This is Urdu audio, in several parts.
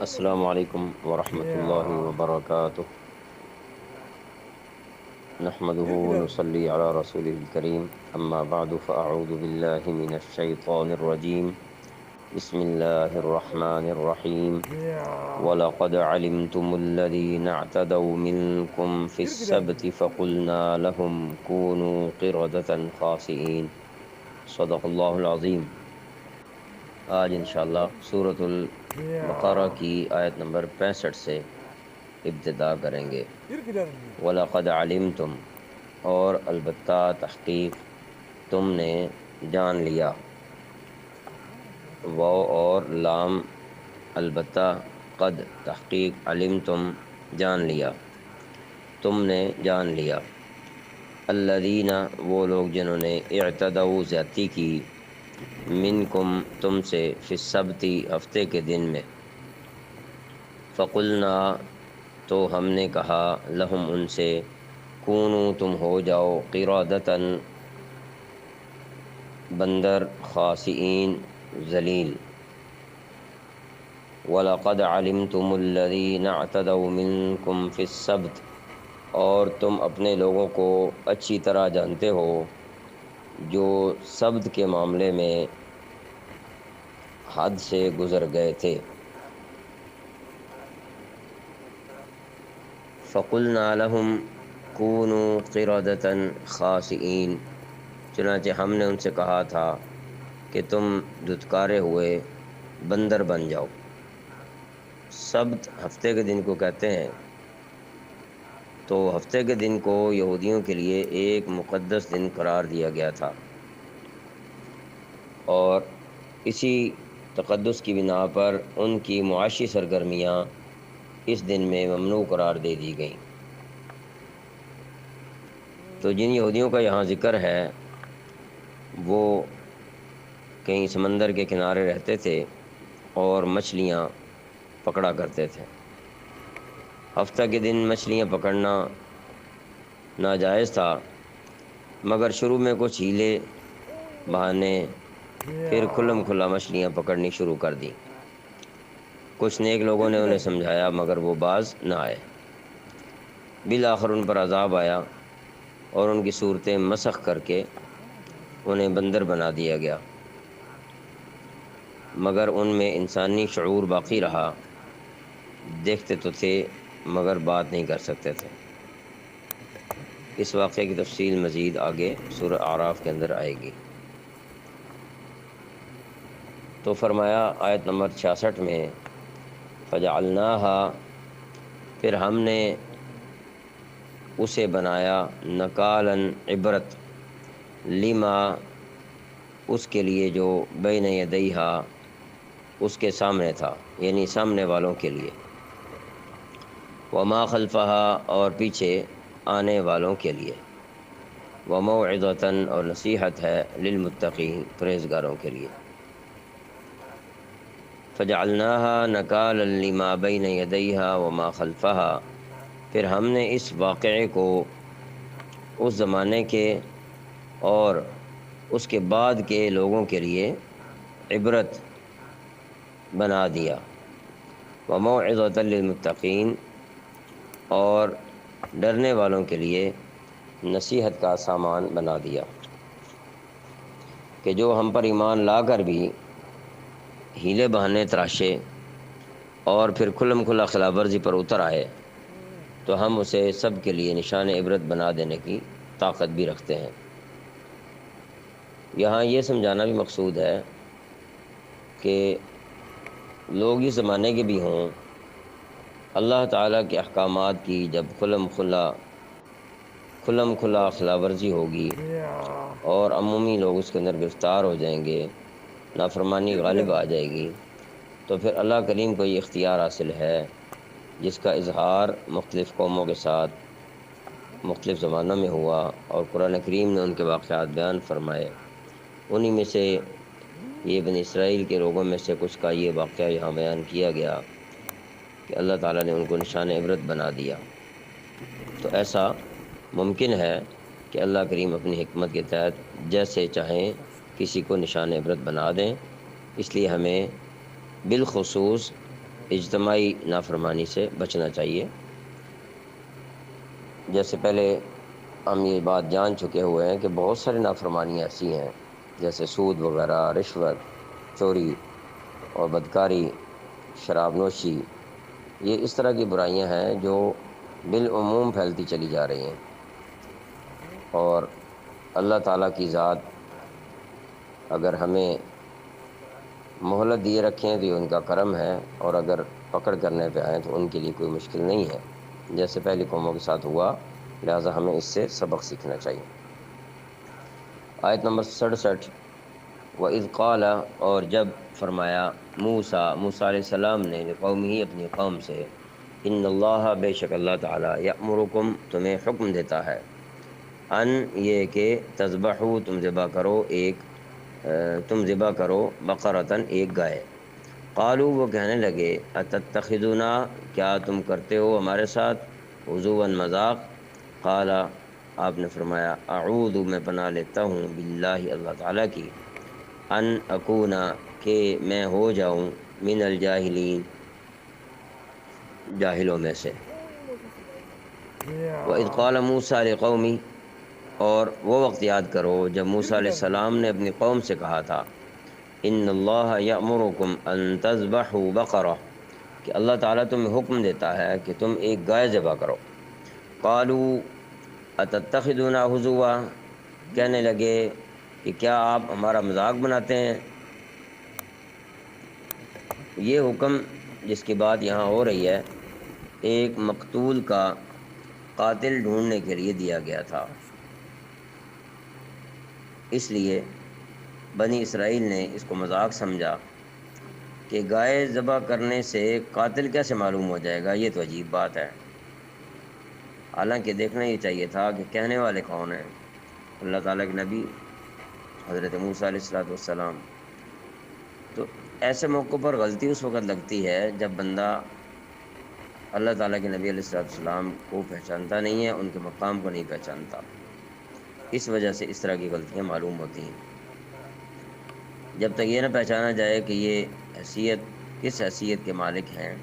السلام علیکم ورحمۃ اللہ وبرکاتہ، نحمده ونصلي على رسوله الكريم، اما بعد فاعوذ بالله من الشيطان الرجيم، بسم الله الرحمن الرحيم، ولقد علمتم الذين اعتدوا منكم في السبت فقلنا لهم كونوا قردة خاسئين، صدق اللہ العظیم۔ آج انشاءاللہ سورۃ البقرہ کی آیت نمبر 65 سے ابتدا کریں گے۔ وَلَقَدْ عَلِمْتُمْ، اور البتہ تحقیق تم نے جان لیا، واو اور لام البتہ، قد تحقیق، علمتم جان لیا، تم نے جان لیا، الذین وہ لوگ جنہوں نے اعتدوا زیادتی کی، منکم تم سے، فی السبتی ہفتے کے دن میں، فقلنا تو ہم نے کہا، لہم ان سے، کونو تم ہو جاؤ، قرادتاً بندر، خاسئین ذلیل، وَلَقَدْ عَلِمْتُمُ الَّذِينَ اعْتَدَوْا مِنْكُمْ فِي السَّبْتِ، اور تم اپنے لوگوں کو اچھی طرح جانتے ہو جو سبت کے معاملے میں حد سے گزر گئے تھے۔ فَقُلْنَا لَهُمْ كُونُوا قِرَدَةً خَاسِئِينَ، چنانچہ ہم نے ان سے کہا تھا کہ تم دھتکارے ہوئے بندر بن جاؤ۔ سبت ہفتے کے دن کو کہتے ہیں، تو ہفتے کے دن کو یہودیوں کے لیے ایک مقدس دن قرار دیا گیا تھا، اور اسی تقدس کی بنا پر ان کی معاشی سرگرمیاں اس دن میں ممنوع قرار دے دی گئیں۔ تو جن یہودیوں کا یہاں ذکر ہے وہ کہیں سمندر کے کنارے رہتے تھے اور مچھلیاں پکڑا کرتے تھے۔ ہفتہ کے دن مچھلیاں پکڑنا ناجائز تھا، مگر شروع میں کچھ ہیلے بہانے، پھر کھلم کھلا مچھلیاں پکڑنی شروع کر دیں۔ کچھ نیک لوگوں نے انہیں سمجھایا مگر وہ باز نہ آئے۔ بالآخر ان پر عذاب آیا اور ان کی صورتیں مسخ کر کے انہیں بندر بنا دیا گیا، مگر ان میں انسانی شعور باقی رہا، دیکھتے تو تھے مگر بات نہیں کر سکتے تھے۔ اس واقعے کی تفصیل مزید آگے سورہ اعراف کے اندر آئے گی۔ تو فرمایا آیت نمبر 66 میں، فَجَعَلْنَاهَا، پھر ہم نے اسے بنایا، نکالاً عبرت، لما اس کے لیے جو بین یدیہا اس کے سامنے تھا، یعنی سامنے والوں کے لیے، وما خلفہا اور پیچھے آنے والوں کے لیے، وموعظۃ اور نصیحت ہے، للمتقین پرہیزگاروں کے لیے۔ فجعلناها نکالا لما بین یدیہا وما خلفہا، پھر ہم نے اس واقعے کو اس زمانے کے اور اس کے بعد کے لوگوں کے لیے عبرت بنا دیا، وموعظۃ للمتقین اور ڈرنے والوں کے لیے نصیحت کا سامان بنا دیا، کہ جو ہم پر ایمان لا کر بھی ہیلے بہانے تراشے اور پھر کھلم کھلا خلاف ورزی پر اتر آئے تو ہم اسے سب کے لیے نشان عبرت بنا دینے کی طاقت بھی رکھتے ہیں۔ یہاں یہ سمجھانا بھی مقصود ہے کہ لوگ اس زمانے کے بھی ہوں، اللہ تعالیٰ کے احکامات کی جب کھلم کھلا خلاف ورزی ہوگی اور عمومی لوگ اس کے اندر گرفتار ہو جائیں گے، نافرمانی غالب آ جائے گی، تو پھر اللہ کریم کو یہ اختیار حاصل ہے جس کا اظہار مختلف قوموں کے ساتھ مختلف زمانوں میں ہوا، اور قرآن کریم نے ان کے واقعات بیان فرمائے۔ انہی میں سے یہ بنی اسرائیل کے لوگوں میں سے کچھ کا یہ واقعہ یہاں بیان کیا گیا کہ اللہ تعالیٰ نے ان کو نشان عبرت بنا دیا۔ تو ایسا ممکن ہے کہ اللہ کریم اپنی حکمت کے تحت جیسے چاہیں کسی کو نشان عبرت بنا دیں، اس لیے ہمیں بالخصوص اجتماعی نافرمانی سے بچنا چاہیے۔ جیسے پہلے ہم یہ بات جان چکے ہوئے ہیں کہ بہت ساری نافرمانیاں ایسی ہیں جیسے سود وغیرہ، رشوت، چوری اور بدکاری، شراب نوشی، یہ اس طرح کی برائیاں ہیں جو بالعموم پھیلتی چلی جا رہی ہیں، اور اللہ تعالیٰ کی ذات اگر ہمیں مہلت دیے رکھیں تو یہ ان کا کرم ہے، اور اگر پکڑ کرنے پہ آئیں تو ان کے لیے کوئی مشکل نہیں ہے، جیسے پہلی قوموں کے ساتھ ہوا، لہٰذا ہمیں اس سے سبق سیکھنا چاہیے۔ آیت نمبر 67، وَإِذْ قَالَ، اور جب فرمایا موسیٰ علیہ السلام نے لقومہ، اپنی قوم سے، ان اللہ، بے شک اللہ تعالیٰ، یأمرکم، تمہیں حکم دیتا ہے، ان، یہ کہ تذبحوا، تم ذبح کرو، بقرۃ، ایک گائے۔ قالوا، وہ کہنے لگے، اتتخذنا، کیا تم کرتے ہو ہمارے ساتھ ہزوا، مذاق؟ قال، آپ نے فرمایا، اعوذ، میں پناہ لیتا ہوں، باللہ، اللہ تعالیٰ کی، ان اکون، کہ میں ہو جاؤں، من الجاہلین، جاہلوں میں سے۔ وَإِذْ قَالَ مُوسَىٰ لِقَوْمِهِ، اور وہ وقت یاد کرو جب موسیٰ علیہ السلام نے اپنی قوم سے کہا تھا، ان اللہ یأمرکم ان تذبحوا بقرہ، کہ اللہ تعالیٰ تمہیں حکم دیتا ہے کہ تم ایک گائے ذبح کرو۔ قالوا اتتخذنا ہزوا، کہنے لگے کہ کیا آپ ہمارا مذاق بناتے ہیں؟ یہ حکم جس کی بات یہاں ہو رہی ہے، ایک مقتول کا قاتل ڈھونڈنے کے لیے دیا گیا تھا، اس لیے بنی اسرائیل نے اس کو مذاق سمجھا کہ گائے ذبح کرنے سے قاتل کیسے معلوم ہو جائے گا، یہ تو عجیب بات ہے۔ حالانکہ دیکھنا یہ چاہیے تھا کہ کہنے والے کون ہیں، اللہ تعالیٰ کے نبی حضرت موسیٰ علیہ السلام۔ تو ایسے موقع پر غلطی اس وقت لگتی ہے جب بندہ اللہ تعالیٰ کے نبی علیہ السلام کو پہچانتا نہیں ہے، ان کے مقام کو نہیں پہچانتا، اس وجہ سے اس طرح کی غلطیاں معلوم ہوتی ہیں۔ جب تک یہ نہ پہچانا جائے کہ یہ کس حیثیت کے مالک ہیں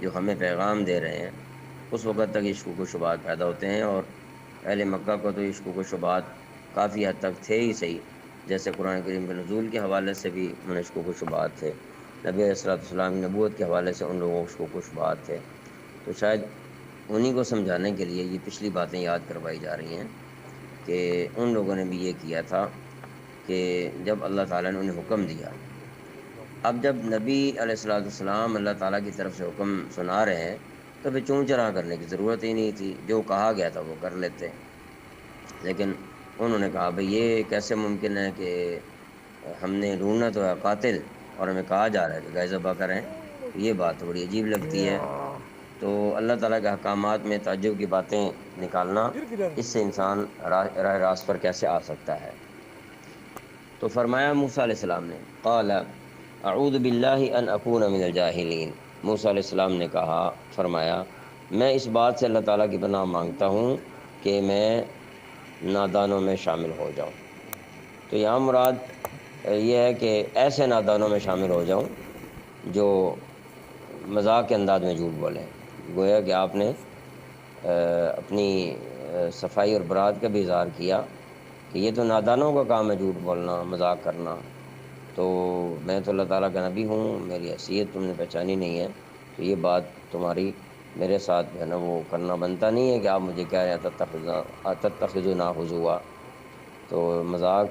جو ہمیں پیغام دے رہے ہیں، اس وقت تک یہ شکوک و شبہات پیدا ہوتے ہیں، اور اہل مکہ کو تو یہ شکوک و شبہات کافی حد تک تھے ہی صحیح، جیسے قرآن کریم کے نزول کے حوالے سے بھی انہیں شکوک و شبہات تھے، نبی علیہ السلام کی نبوت کے حوالے سے ان لوگوں کو شکوک و شبہات تھے۔ تو شاید انہی کو سمجھانے کے لیے یہ پچھلی باتیں یاد کروائی جا رہی ہیں کہ ان لوگوں نے بھی یہ کیا تھا کہ جب اللہ تعالیٰ نے انہیں حکم دیا، اب جب نبی علیہ السلام اللہ تعالیٰ کی طرف سے حکم سنا رہے ہیں تو پھر چون چرا کرنے کی ضرورت ہی نہیں تھی، جو کہا گیا تھا وہ کر لیتے۔ لیکن انہوں نے کہا بھئی یہ کیسے ممکن ہے کہ ہم نے ڈھونڈنا تو ہے قاتل اور ہمیں کہا جا رہا ہے کہ گائے ذبح کریں، یہ بات بڑی عجیب لگتی ہے۔ تو اللہ تعالیٰ کے احکامات میں تعجب کی باتیں نکالنا، اس سے انسان راہ راست پر کیسے آ سکتا ہے۔ تو فرمایا موسیٰ علیہ السلام نے، قال اعوذ باللہ ان اکون من الجاہلین، موسیٰ علیہ السلام نے فرمایا میں اس بات سے اللہ تعالیٰ کی پناہ مانگتا ہوں کہ میں نادانوں میں شامل ہو جاؤں۔ تو یہاں مراد یہ ہے کہ ایسے نادانوں میں شامل ہو جاؤں جو مذاق کے انداز میں جھوٹ بولیں، گویا کہ آپ نے اپنی صفائی اور برات کا بھی اظہار کیا کہ یہ تو نادانوں کا کام ہے جھوٹ بولنا، مذاق کرنا، تو میں تو اللہ تعالیٰ کا نبی ہوں، میری حیثیت تم نے پہچانی نہیں ہے، تو یہ بات تمہاری میرے ساتھ جو ہے نا وہ کرنا بنتا نہیں ہے کہ آپ مجھے کہہ رہے ہیں تتخذونا ہزوا، تو مذاق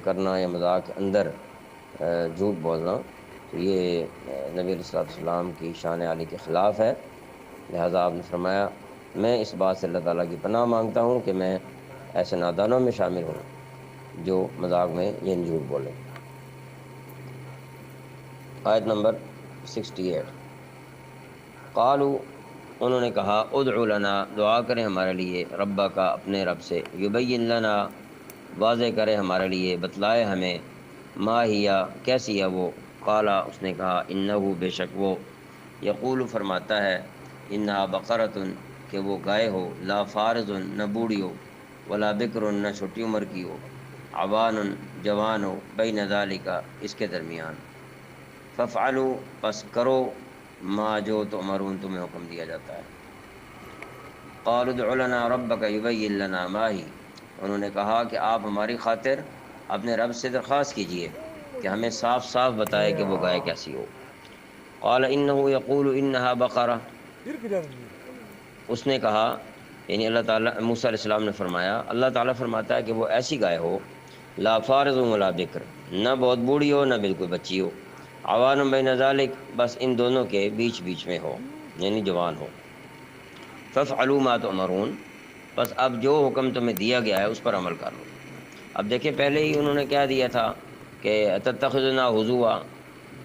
کرنا یا مذاق کے اندر جھوٹ بولنا، تو یہ نبی علیہ السلام کی شان عالی کے خلاف ہے، لہذا آپ نے فرمایا میں اس بات سے اللہ تعالیٰ کی پناہ مانگتا ہوں کہ میں ایسے نادانوں میں شامل ہوں جو مذاق میں یہ جھوٹ بولیں۔ آیت نمبر 68، قالوا، انہوں نے کہا، ادعو لنا، دعا کریں ہمارے لیے، ربا کا، اپنے رب سے، یبین لنا، واضح کرے ہمارے لیے، بتلائے ہمیں، ما ہیا، کیسی ہے وہ، قالا، اس نے کہا، انہو، بے شک وہ، یقول، فرماتا ہے، انہا بقرۃ، کہ وہ گائے ہو، لا فارض، نہ بوڑھی ہو، ولا بکر، نہ چھوٹی عمر کی ہو، عوان، جوان ہو، بین ذالک، اس کے درمیان، فافعلوا، پس کرو، ما جو تؤمرون تمہیں حکم دیا جاتا ہے۔ قالوا ادع لنا ربك يبين لنا ما هي، انہوں نے کہا کہ آپ ہماری خاطر اپنے رب سے درخواست کیجئے کہ ہمیں صاف صاف بتائے کہ وہ گائے کیسی ہو۔ قال انه يقول انها بقرہ، اس نے کہا، یعنی اللہ تعالیٰ، موسیٰ علیہ السلام نے فرمایا، اللہ تعالیٰ فرماتا ہے کہ وہ ایسی گائے ہو، لا فارض ولا بکر، نہ بہت بوڑھی ہو نہ بالکل بچی ہو، عوان بین ذالک، بس ان دونوں کے بیچ بیچ میں ہو، یعنی جوان ہو۔ فافعلوا ما تؤمرون، بس اب جو حکم تمہیں دیا گیا ہے اس پر عمل کر لو۔ اب دیکھیں پہلے ہی انہوں نے کیا دیا تھا کہ تتخذنا ہزوا،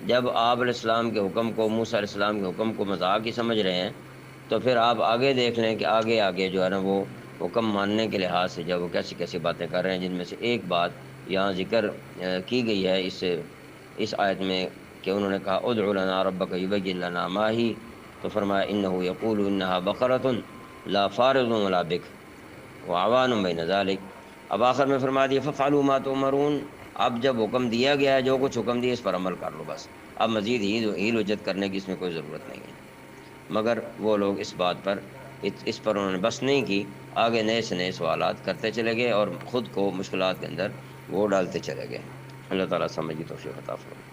جب آپ علیہ السلام کے حکم کو، موسیٰ علیہ السلام کے حکم کو مذاق ہی سمجھ رہے ہیں، تو پھر آپ آگے دیکھ لیں کہ آگے آگے جو ہے نا وہ حکم ماننے کے لحاظ سے جب وہ کیسی کیسی باتیں کر رہے ہیں، جن میں سے ایک بات یہاں ذکر کی گئی ہے اس آیت میں کہ انہوں نے کہا ادع لنا ربک یبین لنا ما ہی، تو فرمایا انہ یقول انہا بقرۃ لا فارض ولا بکر وعوان بین ذالک۔ اب آخر میں فرما دیا ففعلوا ما تؤمرون، اب جب حکم دیا گیا ہے، جو کچھ حکم دیا اس پر عمل کر لو بس، اب مزید ہیل وجت کرنے کی اس میں کوئی ضرورت نہیں ہے۔ مگر وہ لوگ اس بات پر، اس پر انہوں نے بس نہیں کی، آگے نئے سے نئے سوالات کرتے چلے گئے اور خود کو مشکلات کے اندر وہ ڈالتے چلے گئے۔ اللہ تعالیٰ سمجھ کی توفیق عطا فرمائے۔